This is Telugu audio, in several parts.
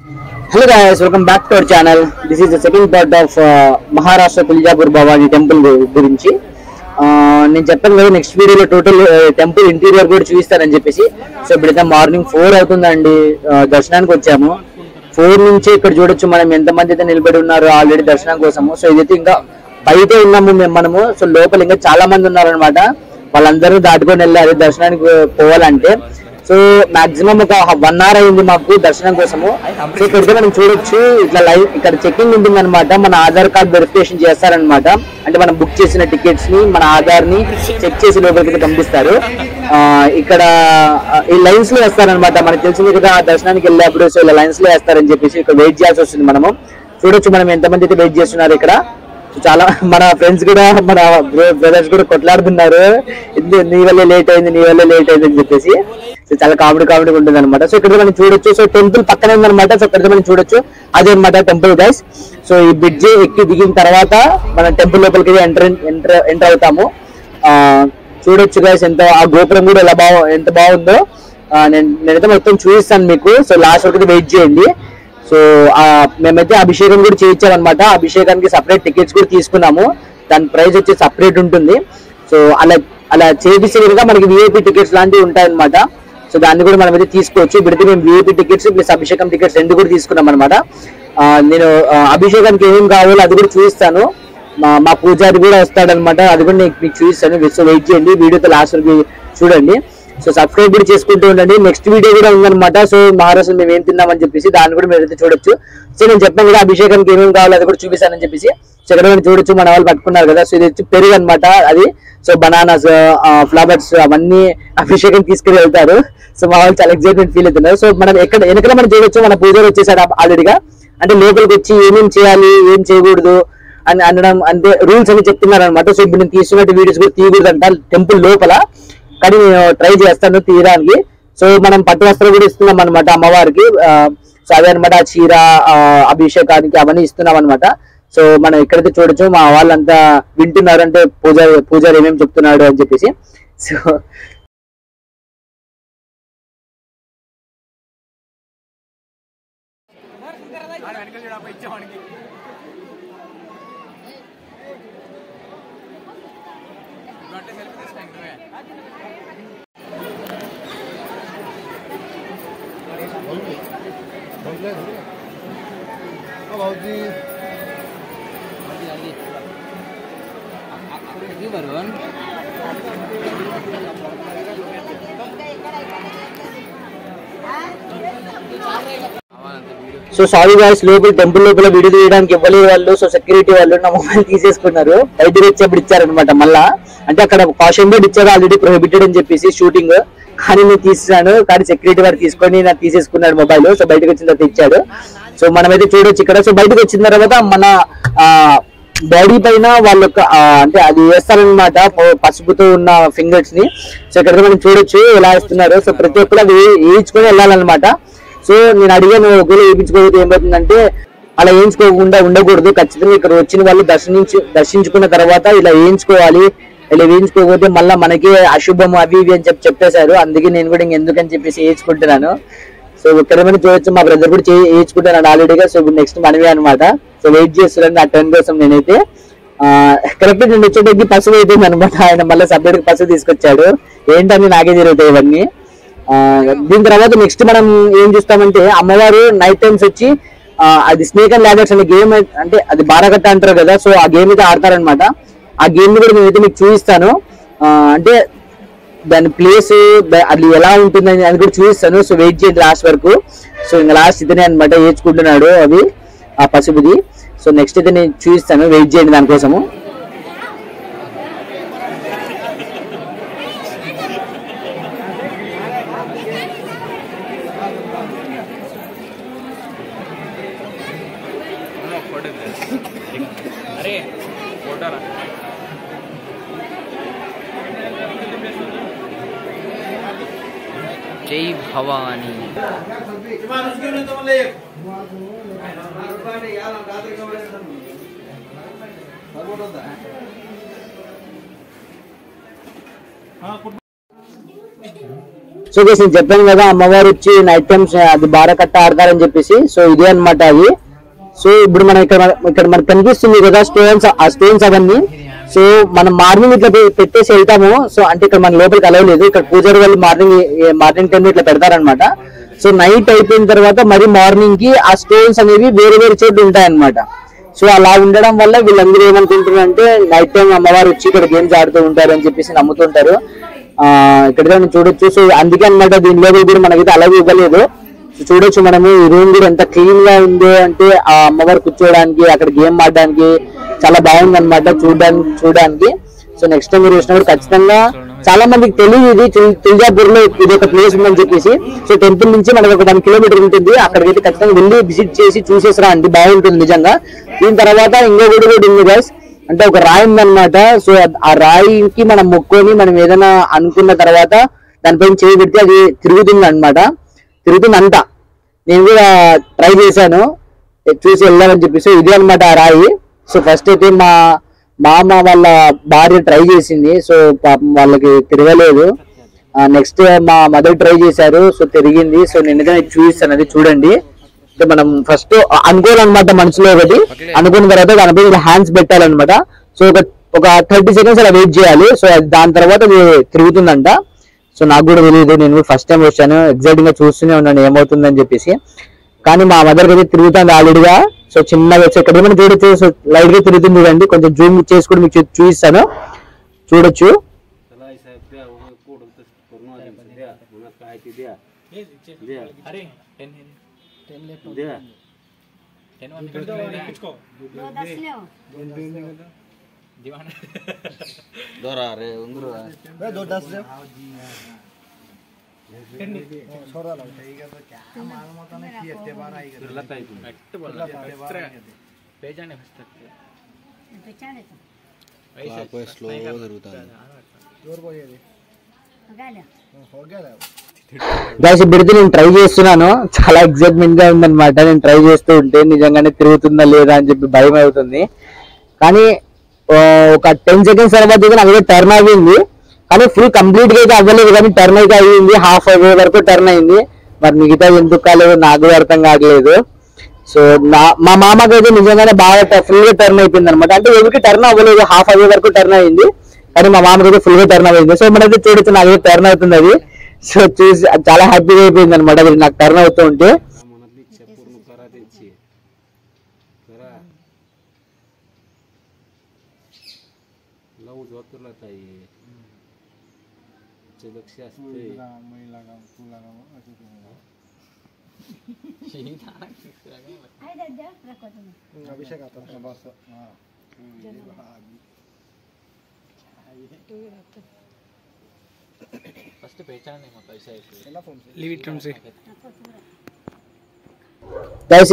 Hello guys, welcome back to our channel. This is the second part of Maharashtra Tuljapur Bhavani temple గురించి. నేను చెప్పాను కదా నెక్స్ట్ వీడియోలో టోటల్ టెంపుల్ ఇంటీరియర్ కూడా చూపిస్తానని చెప్పేసి. సో ఇప్పుడైతే మార్నింగ్ 4 అవుతుందండి, దర్శనానికి వచ్చాము. 4 నుంచి ఇక్కడ చూడొచ్చు మనం ఎంతమంది అయితే నిలబడి ఉన్నారు ఆల్రెడీ దర్శనం కోసము. సో ఇదైతే ఇంకా బయటే ఉన్నాము మనము. సో లోపల ఇంకా చాలా మంది ఉన్నారనమాట. వాళ్ళందరూ దాటుకొని వెళ్ళారు దర్శనానికి పోవాలంటే. సో మాక్సిమం ఒక 1 hour అయింది మాకు దర్శనం కోసము. సో ఇక్కడికి మనం చూడొచ్చు, ఇట్లా లైవ్ ఇక్కడ చెకింగ్ ఉంటుంది అనమాట. మన ఆధార్ కార్డ్ వెరిఫికేషన్ చేస్తారనమాట. అంటే మనం బుక్ చేసిన టికెట్స్ ని మన ఆధార్ ని చెక్ చేసి లోపలికి పంపిస్తారు. ఇక్కడ ఈ లైన్స్ లో వేస్తారనమాట. మనకు తెలిసింది కదా దర్శనానికి వెళ్ళేప్పుడు. సో ఇలా లైన్స్ లో వేస్తారని చెప్పేసి ఇక్కడ వెయిట్ చేయాల్సి వస్తుంది. మనము చూడొచ్చు మనం ఎంతమంది అయితే వెయిట్ చేస్తున్నారు ఇక్కడ. చాలా మన ఫ్రెండ్స్ కూడా మన బ్రదర్స్ కూడా కొట్లాడుతున్నారు, నీ వల్లే లేట్ అయింది అని చెప్పేసి. సో చాలా కామెడీ ఉంటుంది అనమాట. సో ఇక్కడ మనం చూడొచ్చు. సో టెంపుల్ పక్కనే ఉందన్నమాట. సో ఇక్కడ మనం చూడొచ్చు, అదే అనమాట టెంపుల్ గైస్. సో ఈ బ్రిడ్జ్ ఎక్కి దిగిన తర్వాత మన టెంపుల్ లోపలికి ఎంటర్ అవుతాము. చూడొచ్చు గైస్, ఎంత ఆ గోపురం కూడా ఎంత బాగుందో. నేనైతే మొత్తం చూపిస్తాను మీకు. సో లాస్ట్ వరకు వెయిట్ చేయండి. సో మేమైతే అభిషేకం కూడా చేయించామన్నమాట. అభిషేకానికి సపరేట్ టికెట్స్ కూడా తీసుకున్నాము. దాని ప్రైస్ వచ్చి సపరేట్ ఉంటుంది. సో అలా చేపిస్తే కనుక మనకి విఐపి టికెట్స్ లాంటివి ఉంటాయన్నమాట. సో దాన్ని కూడా మనం అయితే తీసుకోవచ్చు. ఇప్పుడైతే మేము విఐపి టికెట్స్ ప్లస్ అభిషేకం టికెట్స్ 2 కూడా తీసుకున్నాం అనమాట. నేను అభిషేకానికి ఏం కావాలో అది కూడా చూపిస్తాను. మా పూజారి కూడా వస్తాడనమాట, అది కూడా నేను మీకు చూపిస్తాను. సో వెయిట్ చేయండి, వీడియోతో లాస్ట్ వరకు చూడండి. సో సబ్స్క్రైబ్ కూడా చేసుకుంటూ ఉండండి. నెక్స్ట్ వీడియో కూడా ఉందన్నమాట. సో మహారాష్ట్ర మేము ఏం తిన్నామని చెప్పేసి దాన్ని కూడా మీరు అయితే చూడొచ్చు. సో నేను చెప్పాను కదా అభిషేకానికి ఏమేమి కావాలో అది కూడా చూపిస్తానని చెప్పేసి. సో ఇక్కడ మనం చూడొచ్చు, మన వాళ్ళు పట్టుకున్నారు కదా. సో ఇది వచ్చి పెరుగు అనమాట అది. సో బనానాస్, ఫ్లవర్స్ అవన్నీ అభిషేకం తీసుకుని వెళ్తారు. సో మా వాళ్ళు చాలా ఎక్సైట్మెంట్ ఫీల్ అవుతున్నారు. సో మనం వెనకాల మనం చూడొచ్చు, మన పూజారి వచ్చేసాడు ఆల్రెడీగా. అంటే లోపలికి వచ్చి ఏమేమి చేయాలి ఏం చేయకూడదు అని అనడం, అంటే రూల్స్ అని చెప్తున్నారు అనమాట. సో ఇప్పుడు నేను తీసుకున్నట్టు వీడియోస్ కూడా తీయకూడదు అంట టెంపుల్ లోపల, కానీ నేను ట్రై చేస్తాను తీయడానికి. సో మనం పట్టు వస్త్రాలు కూడా ఇస్తున్నాం అనమాట అమ్మవారికి. సో అదే అనమాట ఆ చీర అభిషేకానికి అవన్నీ ఇస్తున్నాం అనమాట. సో మనం ఎక్కడైతే చూడొచ్చు మా వాళ్ళంతా వింటున్నారు, అంటే పూజారి ఏమేమి చెప్తున్నాడు అని చెప్పేసి. So so sorry guys, temple లోపల వీడియో తీయడానికి ఇవ్వలేదు వాళ్ళు. సో సెక్యూరిటీ వాళ్ళు నా మొబైల్ తీసేసుకున్నారు. బయటకు వచ్చేప్పుడు ఇచ్చారనమాట మళ్ళా. అంటే అక్కడ కాషన్ బోర్డ్ ఇచ్చారు ఆల్రెడీ ప్రొహిబిటెడ్ అని చెప్పేసి షూటింగ్, కానీ నేను తీసాను. కానీ సెక్యూరిటీ వాడు తీసుకొని నాకు తీసేసుకున్నాడు మొబైల్. సో బయటకు వచ్చిన తర్వాత ఇచ్చాడు. సో మనమైతే చూడొచ్చు ఇక్కడ. సో బయటకు వచ్చిన తర్వాత మన బాడీ పైన వాళ్ళు అంటే అది వేస్తారనమాట పసుపుతో ఉన్న ఫింగర్స్ ని. సో ఇక్కడ మనం చూడొచ్చు ఎలా వేస్తున్నారు. సో ప్రతి ఒక్కరు అది వేయించుకొని వెళ్ళాలన్నమాట. సో నేను అడిగాను, ఒకవేళ వేయించుకోకపోతే ఏమవుతుందంటే అలా వేయించుకోకుండా ఉండకూడదు. ఖచ్చితంగా ఇక్కడ వచ్చిన వాళ్ళు దర్శించుకున్న తర్వాత ఇలా వేయించుకోవాలి. ఇలా వేయించుకోకపోతే మళ్ళీ మనకి అశుభం అవి ఇవి అని చెప్పేశారు. అందుకే నేను కూడా ఇంకెందుకని చెప్పేసి వేయించుకుంటున్నాను. సో ఇక్కడ మనం చూడొచ్చు, మా బ్రదర్ కూడా వేయించుకుంటున్నాడు ఆల్రెడీగా. సో నెక్స్ట్ మనమే అనమాట. సో వెయిట్ చేస్తున్నాను ఆ టర్న్ కోసం. నేనైతే కరెక్ట్ నేను వచ్చేటప్పుడు పసుపు అయిపోయింది అనమాట. ఆయన మళ్ళీ సపరేట్ పసుపు తీసుకొచ్చాడు. ఏంటని నాకే జరుగుతాయి ఇవన్నీ. దీని తర్వాత నెక్స్ట్ మనం ఏం చూస్తామంటే అమ్మవారు నైట్ టైమ్స్ వచ్చి అది స్నేక్ అండ్ ల్యాడర్స్ అనే గేమ్, అంటే అది బారాకట్ట అంటారు కదా. సో ఆ గేమ్ అయితే ఆడతారనమాట. ఆ గేమ్ కూడా నేనైతే మీకు చూపిస్తాను. అంటే దాని ప్లేస్ అది ఎలా ఉంటుందని అది కూడా చూపిస్తాను. సో వెయిట్ చేయండి లాస్ట్ వరకు. సో ఇంకా లాస్ట్ ఇతనే అనమాట వేసుకుంటున్నాడు అవి ఆ పసుపుది. సో నెక్స్ట్ అయితే నేను చూపిస్తాను, వెయిట్ చేయండి దానికోసము. జై భవానీ. సో గైస్ నేను చెప్పాను కదా అమ్మవారు వచ్చి నైట్ టైమ్స్ అది బాగా కట్ట ఆడతారని చెప్పేసి. సో ఇదే అనమాట అది. సో ఇప్పుడు మనం ఇక్కడ మనకు కనిపిస్తుంది కదా స్టోన్స్, ఆ స్టోన్స్ అవన్నీ. సో మనం మార్నింగ్ ఇట్లా పెట్టేసి వెళ్తాము. సో అంటే ఇక్కడ మన లోపలికి అలవలేదు. ఇక్కడ పూజారి వాళ్ళు మార్నింగ్ టైం ఇట్లా పెడతారనమాట. సో నైట్ అయిపోయిన తర్వాత మరి మార్నింగ్ కి ఆ స్టోన్స్ అనేవి వేరే వేరే చోట్ల ఉంటాయన్నమాట. సో అలా ఉండడం వల్ల వీళ్ళందరూ ఏమనుకుంటున్నారు అంటే నైట్ టైం అమ్మవారు వచ్చి ఇక్కడ గేమ్స్ ఆడుతూ ఉంటారు అని చెప్పేసి నమ్ముతుంటారు. ఇక్కడ చూడొచ్చు. సో అందుకే అనమాట దీనిలో కూడా మనకైతే అలాగే ఇవ్వలేదు. సో చూడొచ్చు మనము ఈ రూమ్ కూడా ఎంత క్లీన్ గా ఉందో అంటే ఆ అమ్మవారు కూర్చోడానికి అక్కడ గేమ్ ఆడడానికి చాలా బాగుంది అనమాట చూడడానికి. సో నెక్స్ట్ టైం మీరు వచ్చినప్పుడు ఖచ్చితంగా చాలా మందికి తెలియదు ఇది తుల్జాపూర్ లో ఇది ఒక ప్లేస్ ఉందని చెప్పేసి. సో టెంపుల్ నుంచి మనకు ఒక 1 కిలోమీటర్ ఉంటుంది. అక్కడికైతే ఖచ్చితంగా వెళ్ళి విజిట్ చేసి చూసేసిరా అండి, బాగుంటుంది నిజంగా. దీని తర్వాత ఇంకో గుడి కూడా ఉంది గైస్, అంటే ఒక రాయి ఉందన్నమాట. సో ఆ రాయికి మనం మొక్కొని మనం ఏదైనా అనుకున్న తర్వాత దానిపైన చేయి పెడితే అది తిరుగుతుంది అనమాట. తిరుగుతుంది అంతా. నేను కూడా ట్రై చేశాను చూసి వెళ్దామని చెప్పి. సో ఇదే అనమాట ఆ రాయి. సో ఫస్ట్ అయితే మా మామ వాళ్ళ భార్య ట్రై చేసింది. సో పాపం వాళ్ళకి తిరగలేదు. నెక్స్ట్ మా మదర్ ట్రై చేశారు. సో తిరిగింది. సో నేను చూపిస్తాను, అది చూడండి. సో మనం ఫస్ట్ అనుకోవాలన్నమాట మనసులో ఒకటి, అనుకున్న తర్వాత దానిపై హ్యాండ్స్ పెట్టాలన్నమాట. సో ఒక 30 సెకండ్స్ అలా వెయిట్ చేయాలి. సో దాని తర్వాత అది తిరుగుతుందంట. సో నాకు కూడా తెలియదు, నేను ఫస్ట్ టైం వచ్చాను, ఎగ్జైటింగ్ గా చూస్తూనే ఉన్నాను ఏమవుతుందని చెప్పేసి. కానీ మా మదర్ అయితే తిరుగుతుంది ఆల్రెడీగా. సో చిన్నగా వచ్చి ఎక్కడ ఏమైనా చూడొచ్చు. సో లైట్ గా తిరుగుతుంది చూడండి. కొంచెం జూమ్ చేసి కూడా మీకు చూపిస్తాను, చూడొచ్చు. గైస్ ఇప్పుడైతే నేను ట్రై చేస్తున్నాను, చాలా ఎక్సైట్మెంట్ గా ఉందన్నమాట. నేను ట్రై చేస్తూ ఉంటే నిజంగానే తిరుగుతుందా లేదా అని చెప్పి భయం అవుతుంది. కానీ ఒక 10 సెకండ్స్ తర్వాత నాకు టర్న్ అయ్యింది. కానీ ఫుల్ కంప్లీట్ గా అయితే అవ్వలేదు, కానీ టర్న్ అయితే అయ్యింది. హాఫ్ అవే వరకు టర్న్ అయింది. మరి మిగతా ఎందుకు కాలేదు నాకు అర్థం కావట్లేదు. సో మా మామకి అయితే నిజంగానే బాగా ఫుల్ గా టర్న్ అయిపోయింది అనమాట. అంటే ఎవరికి టర్న్ అవ్వలేదు, హాఫ్ అవే వరకు టర్న్ అయింది. కానీ మా మామకి అయితే ఫుల్ గా టర్న్ అయింది. సో మనైతే చూడొచ్చు నాకు టర్న్ అవుతుంది అది. సో చూసి చాలా హ్యాపీగా అయిపోయింది అనమాట అది నాకు టర్న్ అవుతూ ఉంటే.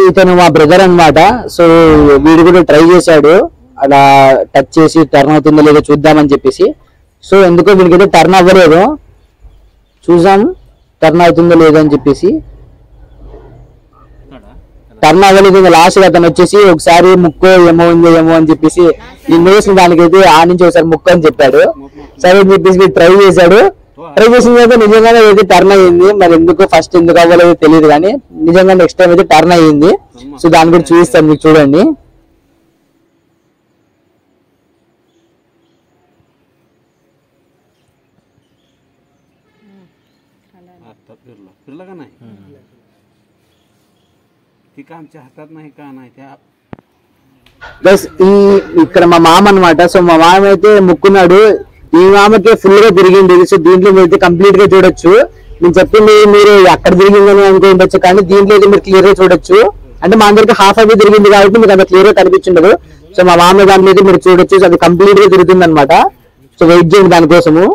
ఇతను మా బ్రదర్ అన్నమాట. సో వీడు కూడా ట్రై చేశాడు అలా టచ్ చేసి టర్న్ అవుతుందో లేదో చూద్దామని చెప్పేసి. సో ఎందుకో వీడికైతే టర్న్ అవ్వలేదు. చూసాం టర్న్ అవుతుందో లేదో అని చెప్పేసి. టర్న్ అవ్వలేదు. లాస్ట్ అతను వచ్చేసి ఒకసారి ముక్కు ఏమో అని చెప్పేసి నేను వేసిన దానికైతే ఆ నుంచి ఒకసారి ముక్కు అని చెప్పాడు. సరే అని చెప్పేసి ట్రై చేశాడు. ట్రై చేసిన తర్వాత నిజంగానే అయితే టర్న్ అయ్యింది. మరి ఎందుకు ఫస్ట్ ఎందుకు అవ్వలేదో తెలియదు, కానీ నిజంగా నెక్స్ట్ టైం అయితే టర్న్ అయ్యింది. సో దాని కూడా చూపిస్తాను మీకు, చూడండి. ఇక్కడ మా మామ అనమాట. సో మా మామ అయితే ముక్కున్నాడు. ఈ మామకే ఫుల్ గా తిరిగింది. సో దీంట్లో మీరు అయితే కంప్లీట్ గా చూడొచ్చు. నేను చెప్పింది మీరు అక్కడ తిరిగిందని అనుకుంటచ్చు, కానీ దీంట్లో అయితే మీరు క్లియర్ గా చూడొచ్చు. అంటే మా అందరికి హాఫ్ అవే తిరిగింది కాబట్టి మీకు అంత క్లియర్ గా కనిపించదు. సో మా మామ దాంట్లో అయితే మీరు చూడొచ్చు. అది కంప్లీట్ గా తిరుగుతుంది అనమాట. సో వెయిట్ చేయండి దానికోసము.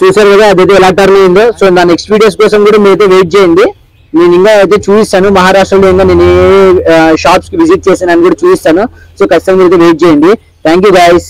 చూసారు కదా అదైతే ఎలా టర్న్ అయిందో. సో నా నెక్స్ట్ వీడియోస్ కోసం కూడా మీరైతే వెయిట్ చేయండి. నేను ఇంకా అయితే చూపిస్తాను మహారాష్ట్రలో ఇంకా నేను ఏ షాప్స్ కి విజిట్ చేశాను అని కూడా చూపిస్తాను. సో ఖచ్చితంగా అయితే వెయిట్ చేయండి. Thank you guys.